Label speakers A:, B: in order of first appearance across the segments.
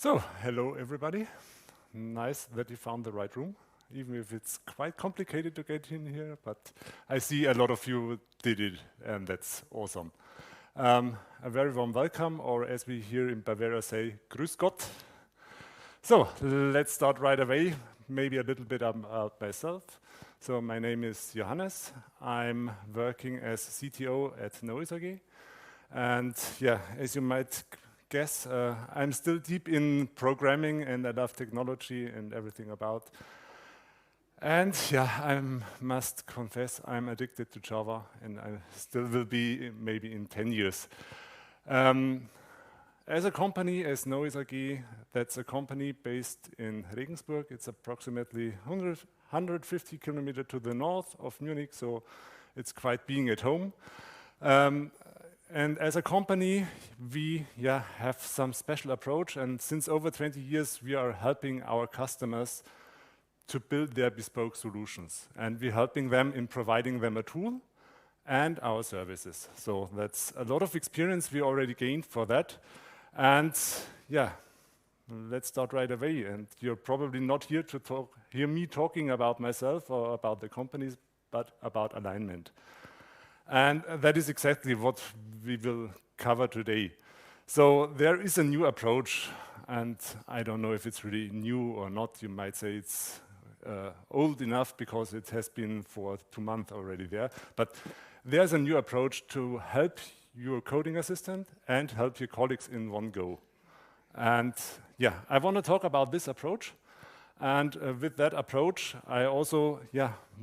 A: So, hello everybody. Nice that you found the right room, even if it's quite complicated to get in here, but I see a lot of you did it, and that's awesome. A very warm welcome, or as we here in Bavaria say, Grüß Gott. So, let's start right away, maybe a little bit about myself. So, my name is Johannes. I'm working as CTO at Noise AG. And yeah, as you might guess, I'm still deep in programming and I love technology and everything about. And yeah, I must confess I'm addicted to Java and I still will be maybe in 10 years. As a company, as Noise AG, that's a company based in Regensburg. It's approximately 150 kilometers to the north of Munich, so it's quite being at home. And as a company, we have some special approach, and since over 20 years, we are helping our customers to build their bespoke solutions. And we're helping them in providing them a tool and our services. So that's a lot of experience we already gained for that. And yeah, let's start right away. And you're probably not here to hear me talking about myself or about the companies, but about alignment. And that is exactly what we will cover today. So there is a new approach, and I don't know if it's really new or not. You might say it's old enough because it has been for 2 months already there. But there's a new approach to help your coding assistant and help your colleagues in one go. And yeah, I want to talk about this approach. And with that approach, I also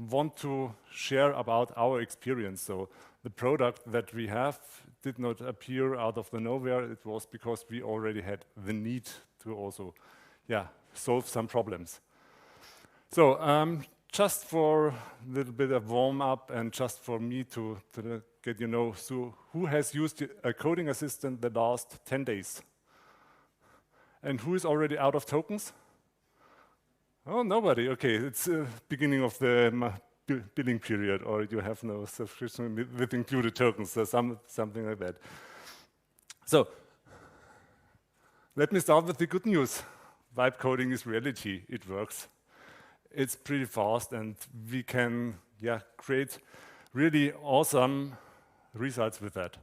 A: want to share about our experience. So the product that we have did not appear out of the nowhere. It was because we already had the need to also solve some problems. So just for a little bit of warm up and just for me to get so who has used a coding assistant the last 10 days? And who is already out of tokens? Oh, nobody. Okay, it's beginning of the billing period, or you have no subscription with included tokens, so something like that. So let me start with the good news. Vibe coding is reality. It works. It's pretty fast, and we can create really awesome results with that.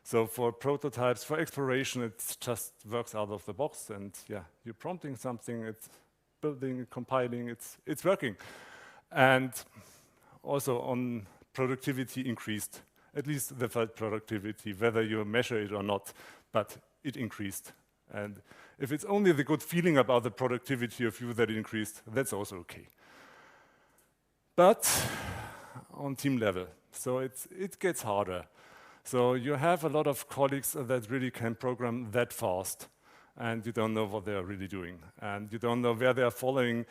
A: So for prototypes, for exploration, it just works out of the box, and you're prompting something, it's building, compiling, it's working. And also on productivity increased, at least the felt productivity, whether you measure it or not, but it increased. And if it's only the good feeling about the productivity of you that increased, that's also okay. But on team level, so it gets harder. So you have a lot of colleagues that really can program that fast, and you don't know what they are really doing, and you don't know where they are following.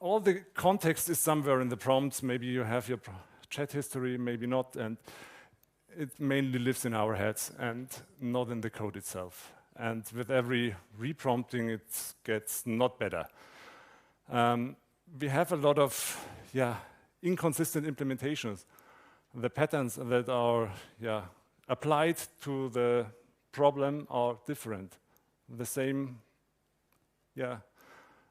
A: All the context is somewhere in the prompts. Maybe you have your chat history, maybe not, and it mainly lives in our heads and not in the code itself. And with every reprompting, it gets not better. We have a lot of inconsistent implementations. The patterns that are applied to the problem are different. The same,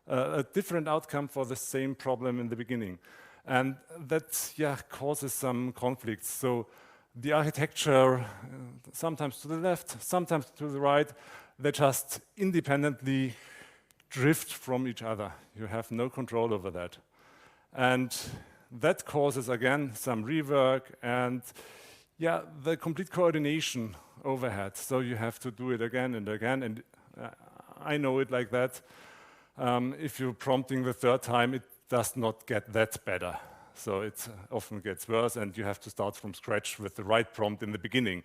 A: a different outcome for the same problem in the beginning. And that causes some conflicts. So the architecture, sometimes to the left, sometimes to the right, they just independently drift from each other. You have no control over that. And that causes, again, some rework and the complete coordination overhead. So you have to do it again and again. And I know it like that. If you're prompting the third time, it does not get that better. So it often gets worse, and you have to start from scratch with the right prompt in the beginning.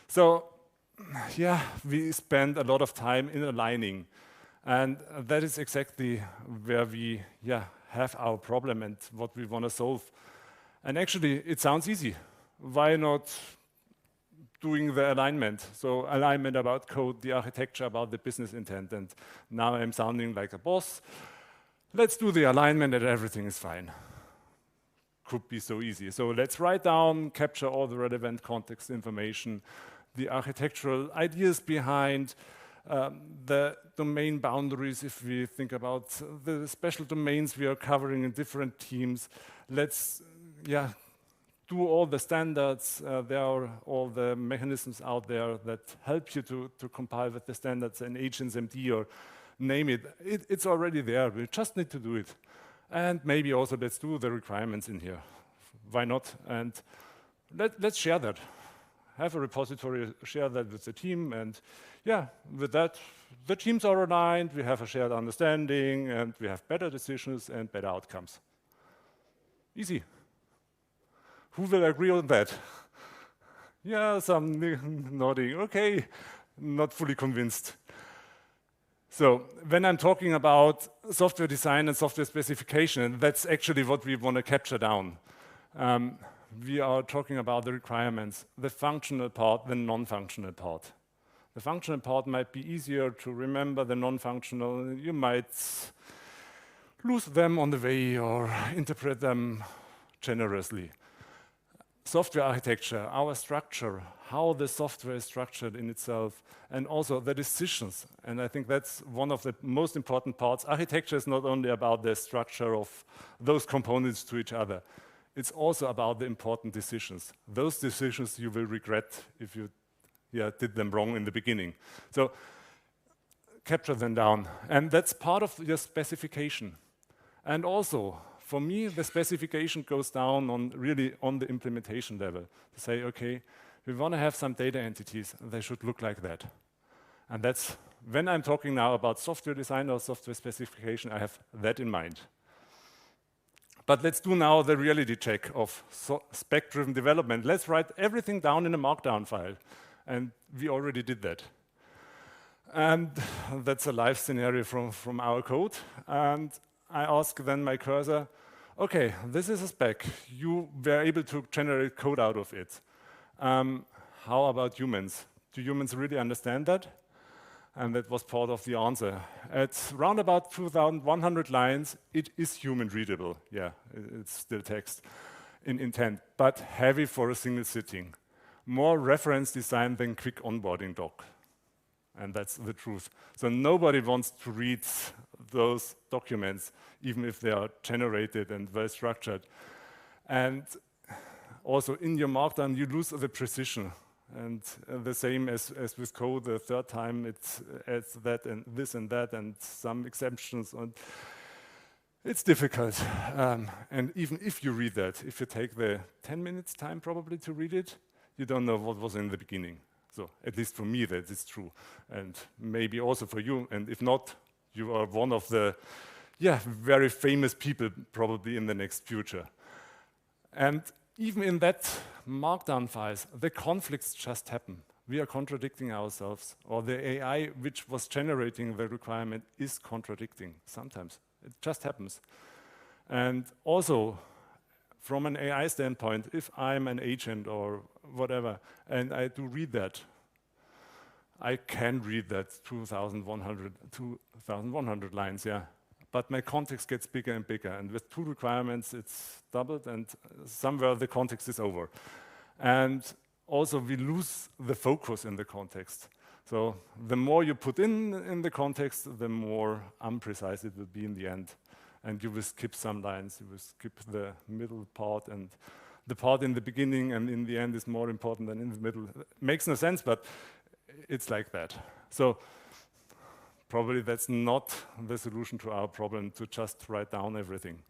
A: So we spend a lot of time in aligning. And that is exactly where we have our problem and what we want to solve. And actually, it sounds easy. Why not doing the alignment? So alignment about code, the architecture, about the business intent. And now I'm sounding like a boss. Let's do the alignment and everything is fine. Could be so easy. So let's write down, capture all the relevant context information, the architectural ideas behind, the domain boundaries, if we think about the special domains we are covering in different teams. Let's do all the standards. There are all the mechanisms out there that help you to compile with the standards and agents MD or name it. It's already there. We just need to do it. And maybe also let's do the requirements in here. Why not? And let's share that. Have a repository, share that with the team, and with that, the teams are aligned, we have a shared understanding, and we have better decisions and better outcomes. Easy. Who will agree on that? Yeah, some nodding. Okay, not fully convinced. So when I'm talking about software design and software specification, that's actually what we want to capture down. We are talking about the requirements, the functional part, the non-functional part. The functional part might be easier to remember, the non-functional, you might lose them on the way or interpret them generously. Software architecture, our structure, how the software is structured in itself, and also the decisions. And I think that's one of the most important parts. Architecture is not only about the structure of those components to each other. It's also about the important decisions. Those decisions you will regret if you did them wrong in the beginning. So capture them down. And that's part of your specification. And also, for me, the specification goes down on really on the implementation level. To say, okay, we want to have some data entities. They should look like that. And that's, when I'm talking now about software design or software specification, I have that in mind. But let's do now the reality check of spec-driven development. Let's write everything down in a markdown file. And we already did that. And that's a live scenario from our code. And I ask then my cursor, okay, this is a spec. You were able to generate code out of it. How about humans? Do humans really understand that? And that was part of the answer. At round about 2,100 lines, it is human readable. Yeah, it's still text in intent, but heavy for a single sitting. More reference design than quick onboarding doc. And that's the truth. So nobody wants to read those documents, even if they are generated and well structured. And also in your markdown, you lose the precision. And the same as with code, the third time it adds that and that and some exceptions. And it's difficult. And even if you read that, if you take the 10 minutes time probably to read it, you don't know what was in the beginning. So at least for me, that is true. And maybe also for you. And if not, you are one of the very famous people probably in the next future. And even in that markdown files, the conflicts just happen. We are contradicting ourselves, or the AI which was generating the requirement is contradicting sometimes. It just happens. And also, from an AI standpoint, if I'm an agent or whatever, and I do read that, I can read that 2,100 lines, yeah. But my context gets bigger and bigger, and with 2 requirements, it's doubled, and somewhere the context is over. And also, we lose the focus in the context. So the more you put in the context, the more imprecise it will be in the end. And you will skip some lines, you will skip the middle part, and the part in the beginning and in the end is more important than in the middle. It makes no sense, but it's like that. So probably that's not the solution to our problem, to just write down everything.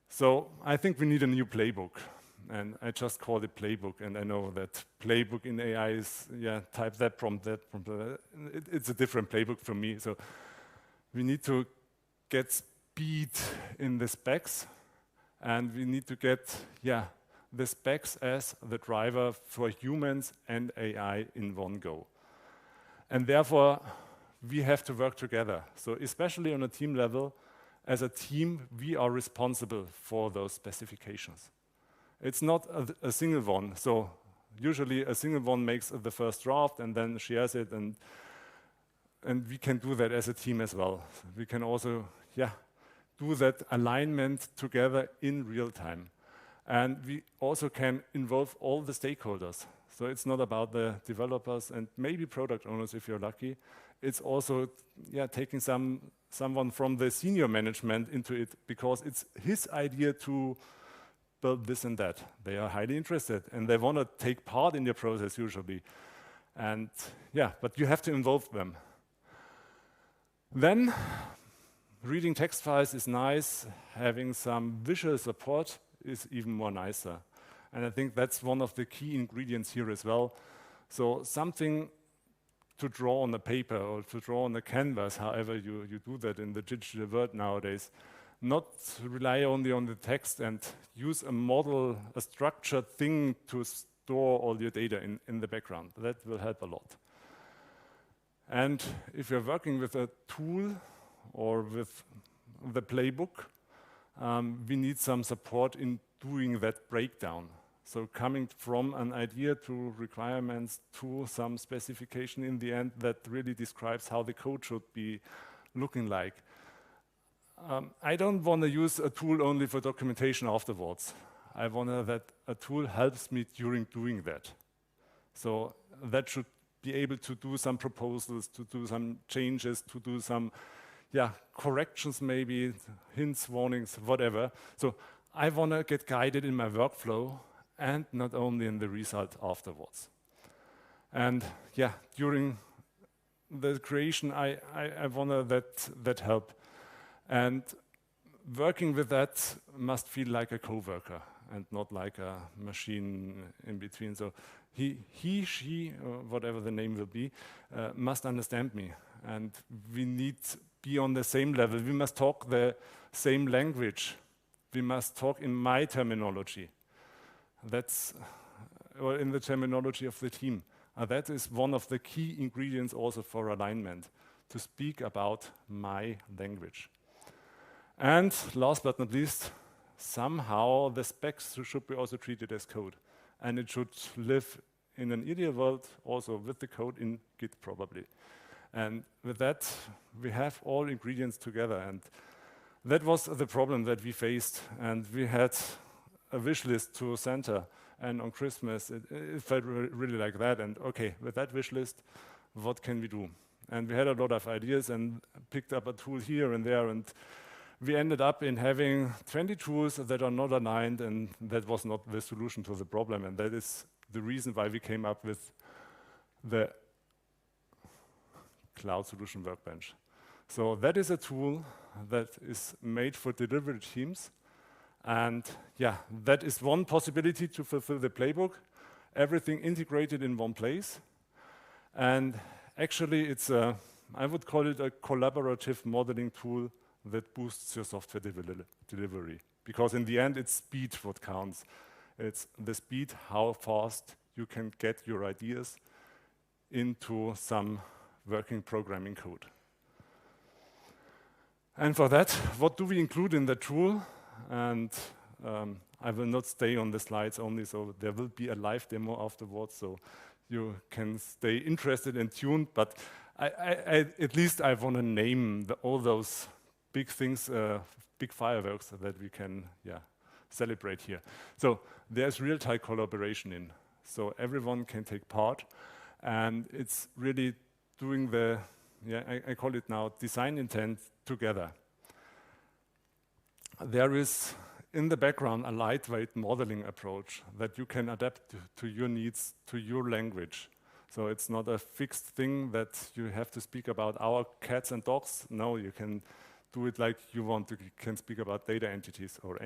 A: So I think we need a new playbook. And I just call it playbook, and I know that playbook in AI is, type that prompt, that prompt. It's a different playbook for me. So we need to get speed in the specs, and we need to get, the specs as the driver for humans and AI in one go. And therefore, we have to work together. So especially on a team level, as a team, we are responsible for those specifications. It's not a single one. So usually a single one makes the first draft and then shares it, and we can do that as a team as well. We can also, do that alignment together in real time. And we also can involve all the stakeholders. So it's not about the developers and maybe product owners if you're lucky. It's also taking someone from the senior management into it because it's his idea to build this and that. They are highly interested and they want to take part in your process usually. And but you have to involve them. Then reading text files is nice. Having some visual support is even more nicer. And I think that's one of the key ingredients here as well. So something to draw on the paper or to draw on the canvas, however you do that in the digital world nowadays. Not rely only on the text and use a model, a structured thing to store all your data in the background. That will help a lot. And if you're working with a tool or with the playbook, we need some support in doing that breakdown. So coming from an idea to requirements to some specification in the end that really describes how the code should be looking like. I don't want to use a tool only for documentation afterwards. I want that a tool helps me during doing that. So that should be able to do some proposals, to do some changes, to do some corrections maybe, hints, warnings, whatever. So I want to get guided in my workflow and not only in the result afterwards. And during the creation, I want that help. And working with that must feel like a co-worker and not like a machine in between. So he, she, or whatever the name will be, must understand me. And we need to be on the same level. We must talk the same language. We must talk in my terminology. That's or in the terminology of the team. That is one of the key ingredients also for alignment, to speak about my language. And last but not least, somehow the specs should be also treated as code. And it should live in an ideal world also with the code in Git probably. And with that, we have all ingredients together. And that was the problem that we faced. And we had a wish list to Santa. And on Christmas, it felt really like that. And okay, with that wish list, what can we do? And we had a lot of ideas and picked up a tool here and there. And we ended up in having 20 tools that are not aligned, and that was not the solution to the problem. And that is the reason why we came up with the Cloud Solution Workbench. So that is a tool that is made for delivery teams. And that is one possibility to fulfill the playbook. Everything integrated in one place. And actually, it's I would call it a collaborative modeling tool that boosts your software delivery. Because in the end, it's speed what counts. It's the speed, how fast you can get your ideas into some working programming code. And for that, what do we include in the tool? And I will not stay on the slides only, so there will be a live demo afterwards, so you can stay interested and tuned. But at least I want to name all those big things, big fireworks that we can celebrate here. So there's real-time collaboration in, so everyone can take part, and it's really doing the I call it now design intent together. There is in the background a lightweight modeling approach that you can adapt to your needs, to your language. So it's not a fixed thing that you have to speak about our cats and dogs. No, you can do it like you want to. You can speak about data entities or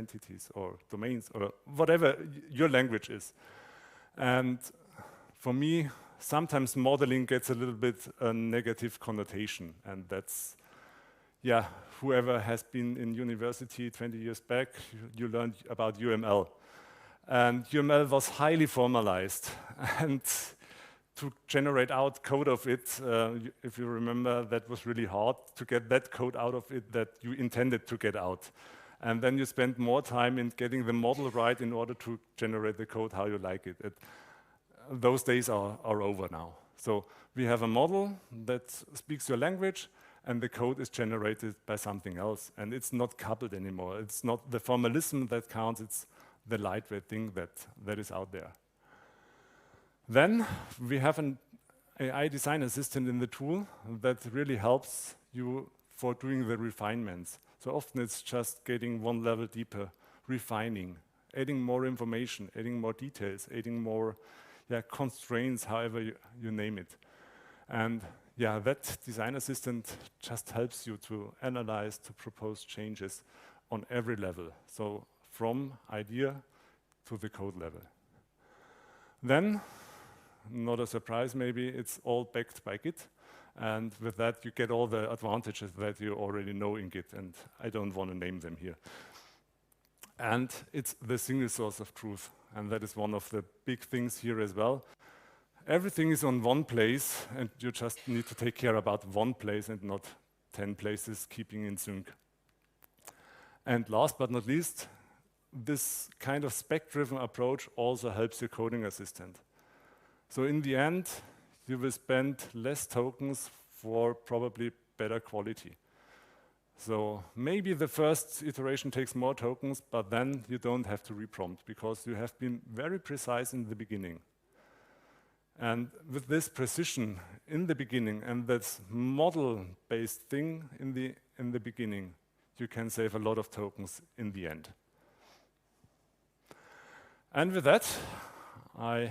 A: domains or whatever your language is. And for me, sometimes modeling gets a little bit a negative connotation, and that's whoever has been in university 20 years back, you learned about UML. And UML was highly formalized. And to generate out code of it, if you remember, that was really hard to get that code out of it that you intended to get out. And then you spend more time in getting the model right in order to generate the code how you like it. Those days are over now. So we have a model that speaks your language, and the code is generated by something else. And it's not coupled anymore. It's not the formalism that counts, it's the lightweight thing that is out there. Then we have an AI design assistant in the tool that really helps you for doing the refinements. So often it's just getting one level deeper, refining, adding more information, adding more details, adding more constraints, however you name it. And that design assistant just helps you to analyze, to propose changes on every level. So from idea to the code level. Then, not a surprise maybe, it's all backed by Git. And with that, you get all the advantages that you already know in Git, and I don't want to name them here. And it's the single source of truth, and that is one of the big things here as well. Everything is on one place, and you just need to take care about one place and not 10 places, keeping in sync. And last but not least, this kind of spec-driven approach also helps your coding assistant. So in the end, you will spend less tokens for probably better quality. So maybe the first iteration takes more tokens, but then you don't have to reprompt because you have been very precise in the beginning. And with this precision in the beginning and this model-based thing in the beginning, you can save a lot of tokens in the end. And with that, I'm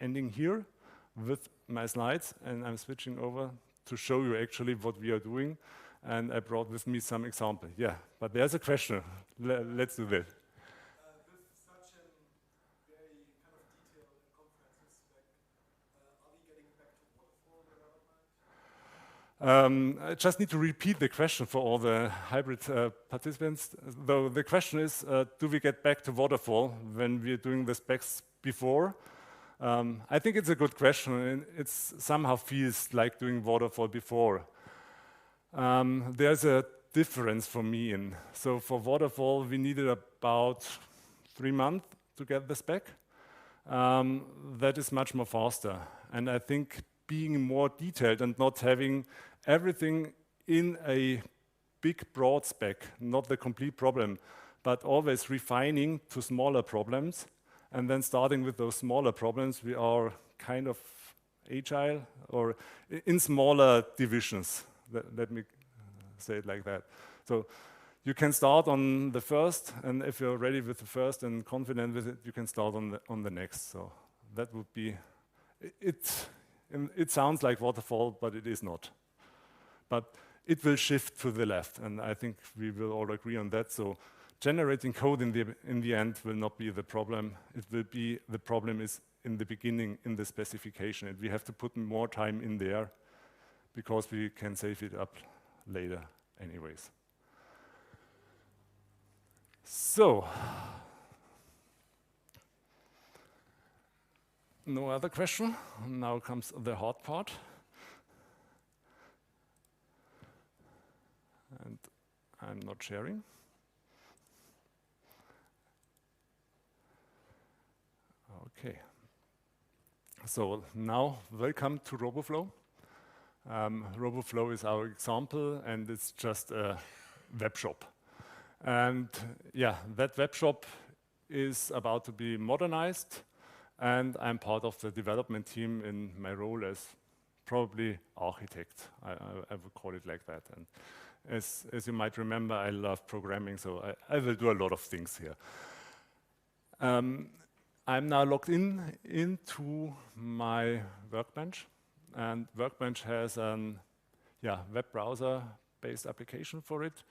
A: ending here with my slides, and I'm switching over to show you actually what we are doing. And I brought with me some example. Yeah, but there's a question. Let's do that.
B: With such a very kind of detailed and comprehensive spec, are we getting back to waterfall development?
A: I just need to repeat the question for all the hybrid participants. Though the question is, do we get back to waterfall when we're doing the specs before? I think it's a good question, and it somehow feels like doing waterfall before. There's a difference for me. So for waterfall, we needed about 3 months to get the spec. That is much more faster. And I think being more detailed and not having everything in a big, broad spec, not the complete problem, but always refining to smaller problems. And then starting with those smaller problems, we are kind of agile or in smaller divisions. Let me say it like that. So you can start on the first, and if you're ready with the first and confident with it, you can start on the next. So that would be it. It sounds like waterfall, but it is not. But it will shift to the left, and I think we will all agree on that. So generating code in the end will not be the problem. It will be the problem is in the beginning, in the specification, and we have to put more time in there because we can save it up later anyways. So, no other question. Now comes the hard part. And I'm not sharing. Okay. So now, welcome to RoboFlow. RoboFlow is our example, and it's just a web shop. And that web shop is about to be modernized, and I'm part of the development team in my role as probably architect. I would call it like that. And as you might remember, I love programming, so I will do a lot of things here. I'm now logged into my Workbench, and Workbench has a web browser-based application for it,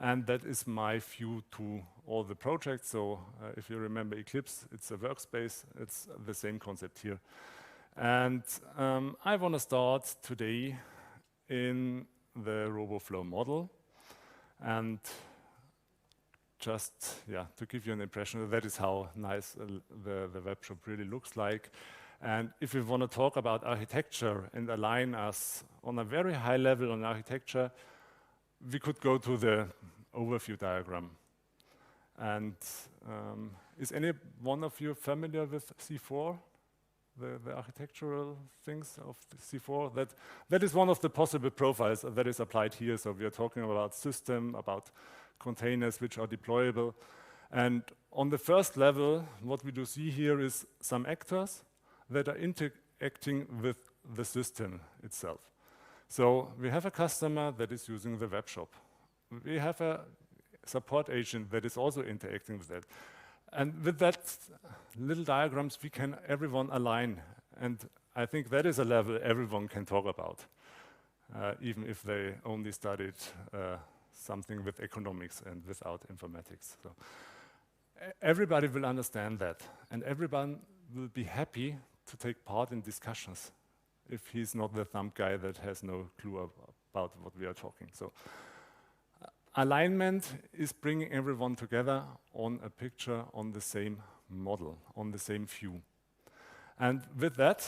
A: and that is my view to all the projects. So if you remember Eclipse, it's a workspace. It's the same concept here. And I want to start today in the RoboFlow model, and just to give you an impression, that is how nice the web shop really looks like. And if we want to talk about architecture and align us on a very high level on architecture, we could go to the overview diagram. And is any one of you familiar with C4, the architectural things of C4? That is one of the possible profiles that is applied here. So we are talking about system, about containers which are deployable. And on the first level, what we do see here is some actors. that are interacting with the system itself. So we have a customer that is using the web shop. We have a support agent that is also interacting with that. And with that little diagrams, we can everyone align. And I think that is a level everyone can talk about, even if they only studied something with economics and without informatics. So everybody will understand that, and everyone will be happy to take part in discussions if he's not the thumb guy that has no clue about what we are talking. So alignment is bringing everyone together on a picture, on the same model, on the same view. And with that,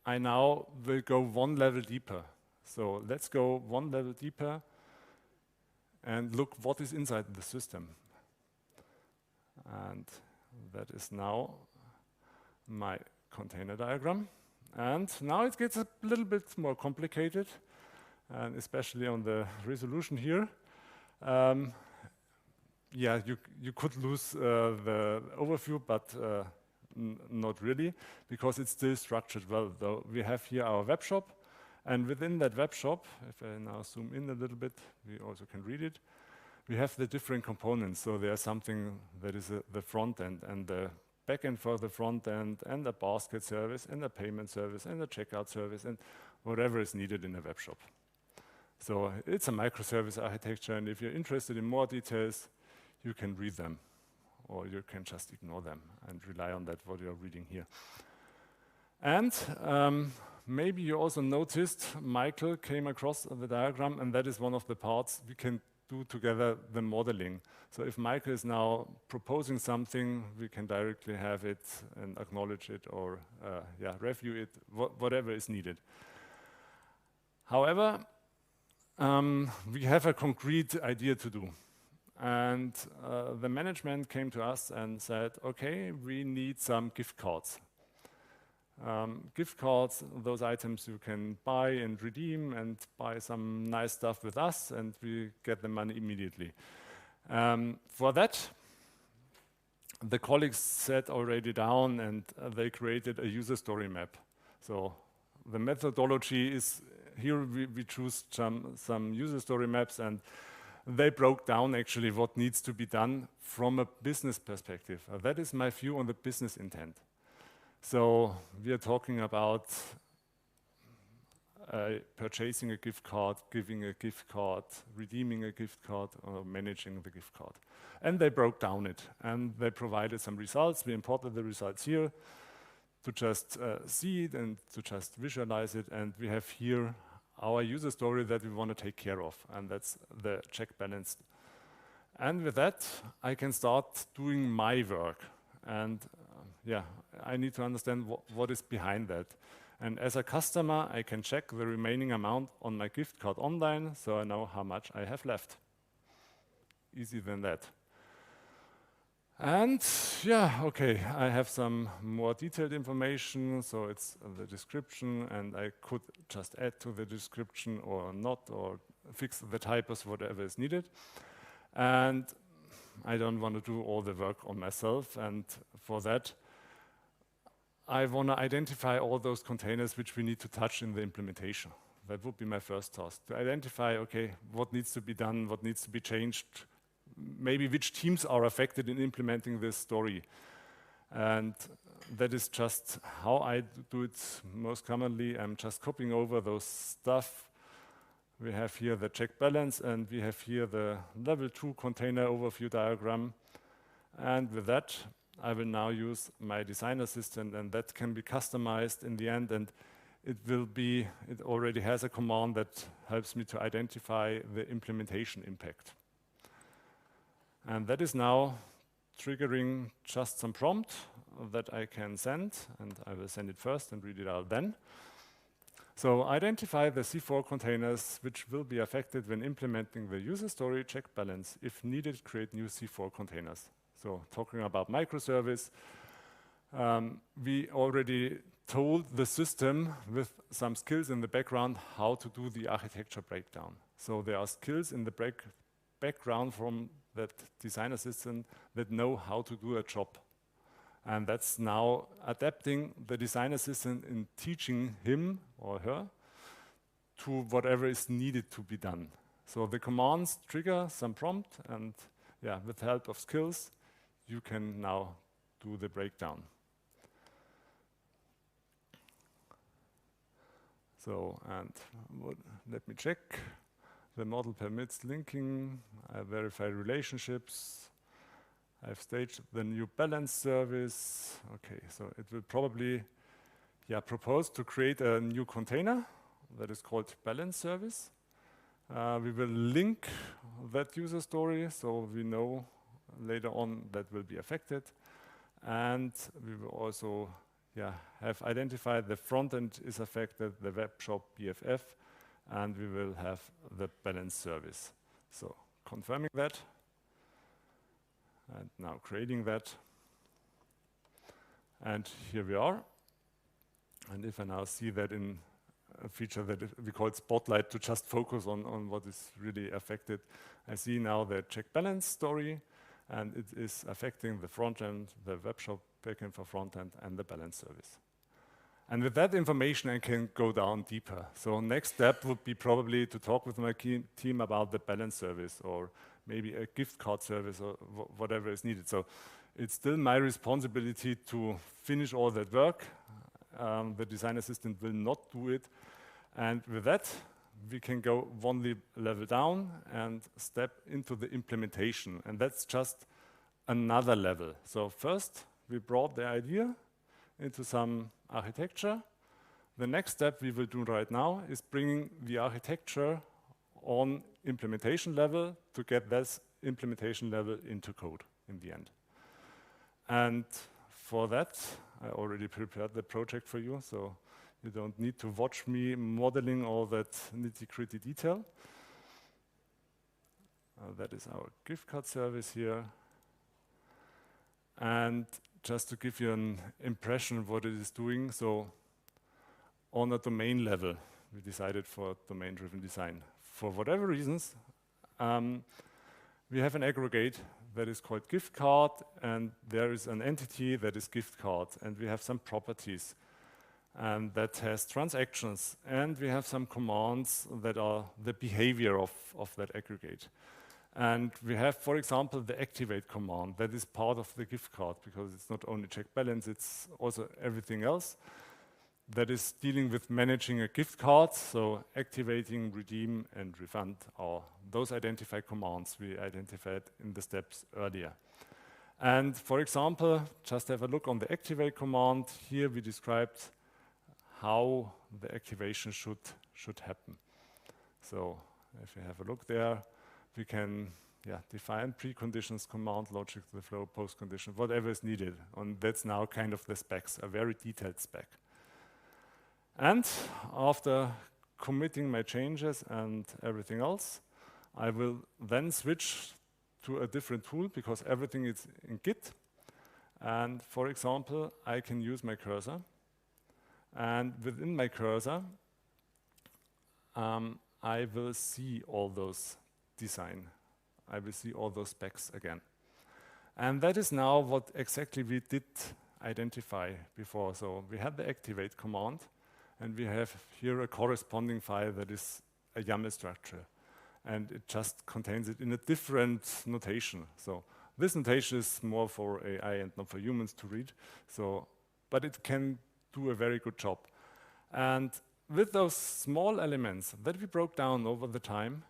A: I now will go one level deeper. So let's go one level deeper and look what is inside the system. And that is now my container diagram. And now it gets a little bit more complicated, and especially on the resolution here. Yeah, you could lose the overview, but not really, because it's still structured well. Though we have here our web shop, and within that web shop, if I now zoom in a little bit, we also can read it. We have the different components. So there's something that is the front end and the back end for the front end, and a basket service, and a payment service, and a checkout service, and whatever is needed in a web shop. So it's a microservice architecture, and if you're interested in more details, you can read them, or you can just ignore them and rely on that what you're reading here. And maybe you also noticed Michael came across the diagram, and that is one of the parts we can do together, the modeling. So if Michael is now proposing something, we can directly have it and acknowledge it, or review it, whatever is needed. However, we have a concrete idea to do. And the management came to us and said, okay, we need some gift cards. Gift cards, those items you can buy and redeem and buy some nice stuff with us, and we get the money immediately. For that, the colleagues sat already down and they created a user story map. So the methodology is here we choose some user story maps, and they broke down actually what needs to be done from a business perspective. That is my view on the business intent. So we are talking about purchasing a gift card, giving a gift card, redeeming a gift card, or managing the gift card. And they broke down it, and they provided some results. We imported the results here to just see it and to just visualize it. And we have here our user story that we want to take care of, and that's the check balance. And with that, I can start doing my work. And I need to understand what is behind that. And as a customer, I can check the remaining amount on my gift card online, so I know how much I have left. Easy than that. And okay, I have some more detailed information, so it's the description, and I could just add to the description or not, or fix the typos, whatever is needed. And I don't want to do all the work on myself, and for that, I want to identify all those containers which we need to touch in the implementation. That would be my first task, to identify, okay, what needs to be done, what needs to be changed, maybe which teams are affected in implementing this story. And that is just how I do it most commonly. I'm just copying over those stuff. We have here the check balance, and we have here the level 2 container overview diagram. And with that, I will now use my design assistant, and that can be customized in the end, and it already has a command that helps me to identify the implementation impact. And that is now triggering just some prompt that I can send, and I will send it first and read it out then. So identify the C4 containers which will be affected when implementing the user story check balance. If needed, create new C4 containers. So talking about microservice, we already told the system with some skills in the background how to do the architecture breakdown. So there are skills in the background from that design assistant that know how to do a job. And that's now adapting the design assistant in teaching him or her to whatever is needed to be done. So the commands trigger some prompt, and yeah, with the help of skills, you can now do the breakdown. So, and let me check. The model permits linking. I verify relationships. I've staged the new balance service. Okay, so it will probably propose to create a new container that is called balance service. We will link that user story so we know later on that will be affected. And we will also have identified the front end is affected, the web shop BFF, and we will have the balance service. So confirming that, and now creating that. And here we are. And if I now see that in a feature that we call Spotlight to just focus on what is really affected, I see now the check balance story, and it is affecting the front end, the web shop backend for front end, and the balance service. And with that information, I can go down deeper. So next step would be probably to talk with my team about the balance service, or maybe a gift card service, or whatever is needed. So it's still my responsibility to finish all that work. The design assistant will not do it. And with that, we can go one level down and step into the implementation. And that's just another level. So first, we brought the idea into some architecture. The next step we will do right now is bringing the architecture on implementation level to get this implementation level into code in the end. And for that, I already prepared the project for you, so you don't need to watch me modeling all that nitty-gritty detail. That is our gift card service here. And just to give you an impression of what it is doing, so on a domain level, we decided for domain-driven design. For whatever reasons, we have an aggregate that is called gift card, and there is an entity that is gift card, and we have some properties, and that has transactions, and we have some commands that are the behavior of that aggregate. And we have, for example, the activate command that is part of the gift card, because it's not only check balance, it's also everything else that is dealing with managing a gift card. So activating, redeem, and refund are those identified commands we identified in the steps earlier. And for example, just have a look on the activate command. Here we described how the activation should happen. So if you have a look there, we can define preconditions, command logic, the flow, post condition, whatever is needed. And that's now kind of the specs, a very detailed spec. And after committing my changes and everything else, I will then switch to a different tool because everything is in Git. And for example, I can use my cursor. And within my cursor, I will see all those design. I will see all those specs again. And that is now what exactly we did identify before. So we had the activate command, and we have here a corresponding file that is a YAML structure. And it just contains it in a different notation. So this notation is more for AI and not for humans to read. So, but it can do a very good job. And with those small elements that we broke down over the time,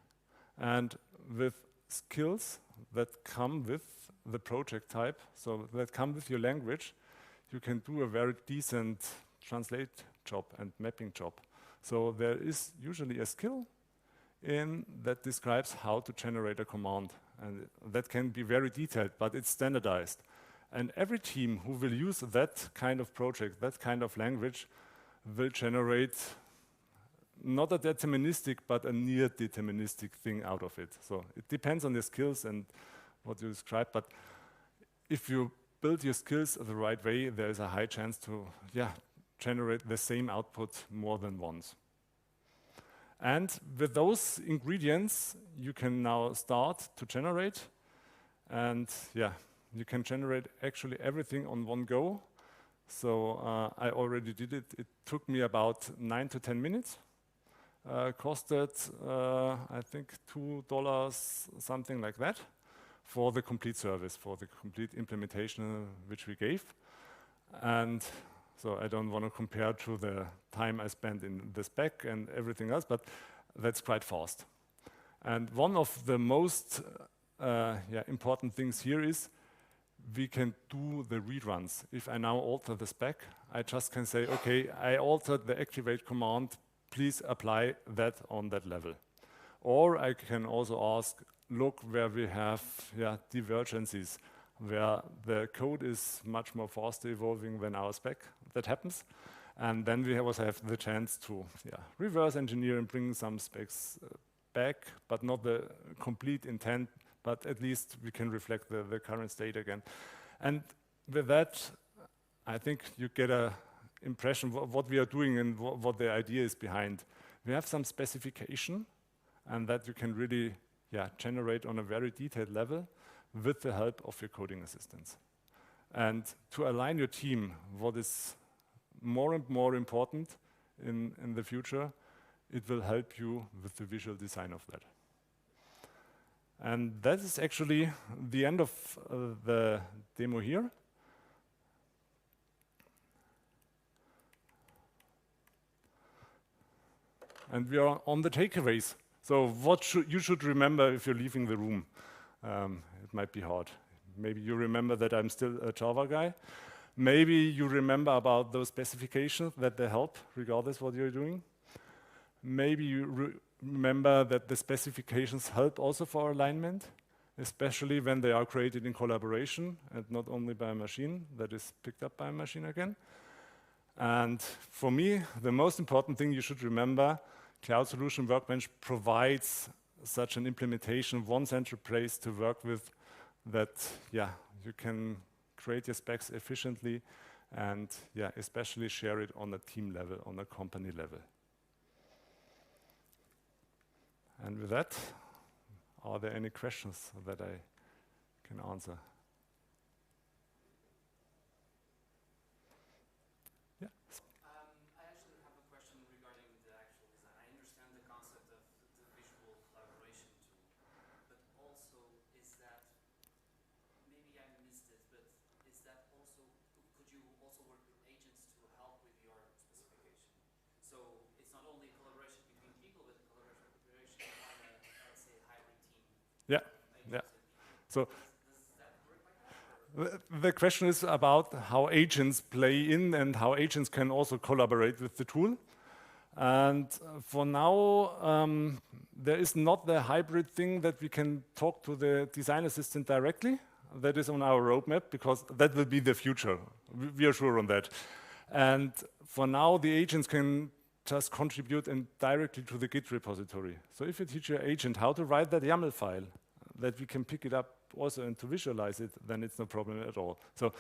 A: and with skills that come with the project type, so that come with your language, you can do a very decent translate job and mapping job. So there is usually a skill in that describes how to generate a command. And that can be very detailed, but it's standardized. And every team who will use that kind of project, that kind of language, will generate not a deterministic, but a near deterministic thing out of it. So it depends on your skills and what you describe, but if you build your skills the right way, there is a high chance to generate the same output more than once. And with those ingredients, you can now start to generate. And you can generate actually everything on one go. So I already did it. It took me about 9 to 10 minutes. Costed, I think, $2, something like that, for the complete service, for the complete implementation which we gave. And so I don't want to compare to the time I spent in the spec and everything else, but that's quite fast. And one of the most important things here is we can do the reruns. If I now alter the spec, I just can say, okay, I altered the activate command, please apply that on that level. Or I can also ask, look where we have divergences, where the code is much more faster evolving than our spec. That happens. And then we also have the chance to reverse engineer and bring some specs back, but not the complete intent, but at least we can reflect the current state again. And with that, I think you get an impression of what we are doing and what the idea is behind. We have some specification, and that you can really generate on a very detailed level with the help of your coding assistants. And to align your team, what is more and more important in the future, it will help you with the visual design of that. And that is actually the end of the demo here. And we are on the takeaways. So what you should remember if you're leaving the room. It might be hard. Maybe you remember that I'm still a Java guy. Maybe you remember about those specifications, that they help regardless what you're doing. Maybe you remember that the specifications help also for alignment, especially when they are created in collaboration and not only by a machine that is picked up by a machine again. And for me, the most important thing you should remember, Cloud Solution Workbench provides such an implementation, one central place to work with, that you can create your specs efficiently and especially share it on a team level, on a company level. And with that, are there any questions that I can answer? Yeah.
C: I actually have a question regarding the actual design. I understand the concept of the visual collaboration tool, but also is that, maybe I missed it, but is that also, could you also work with agents to help with your specification? So it's not only collaboration between people, but collaboration on a, let's say, hybrid team.
A: Yeah. So
C: does that work like that?
A: the question is about how agents play in and how agents can also collaborate with the tool. And for now, there is not the hybrid thing that we can talk to the design assistant directly. That is on our roadmap, because that will be the future. We are sure on that. And for now, the agents can just contribute directly to the Git repository. So if you teach your agent how to write that YAML file, that we can pick it up also and to visualize it, then it's no problem at all. So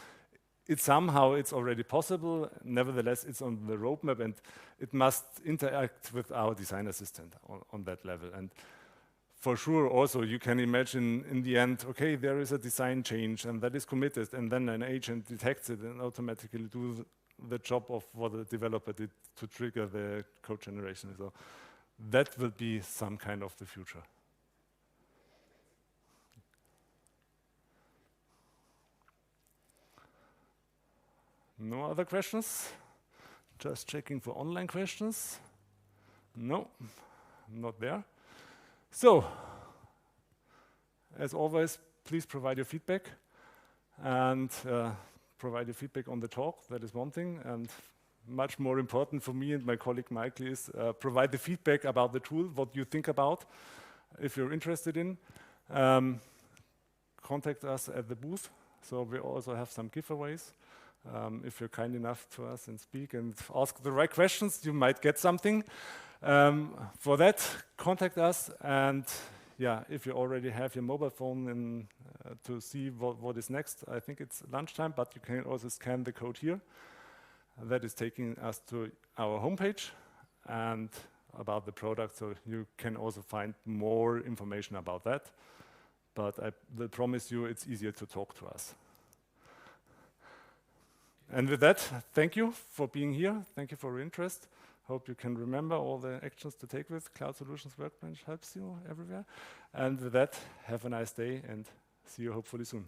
A: it's already possible. Nevertheless, it's on the roadmap, and it must interact with our design assistant on that level. And for sure, also, you can imagine in the end, okay, there is a design change, and that is committed, and then an agent detects it and automatically do the job of what the developer did to trigger the code generation. So that will be some kind of the future. No other questions? Just checking for online questions. No, not there. So, as always, please provide your feedback, and provide your feedback on the talk. That is one thing, and much more important for me and my colleague Michael is provide the feedback about the tool, what you think about, if you're interested in. Contact us at the booth. So we also have some giveaways. If you're kind enough to us and speak and ask the right questions, you might get something. For that, contact us, and if you already have your mobile phone to see what is next, I think it's lunchtime, but you can also scan the code here. That is taking us to our homepage and about the product, so you can also find more information about that. but I will promise you it's easier to talk to us. And with that, thank you for being here. Thank you for your interest. Hope you can remember all the actions to take with. Cloud Solutions Workbench helps you everywhere. And with that, have a nice day and see you hopefully soon.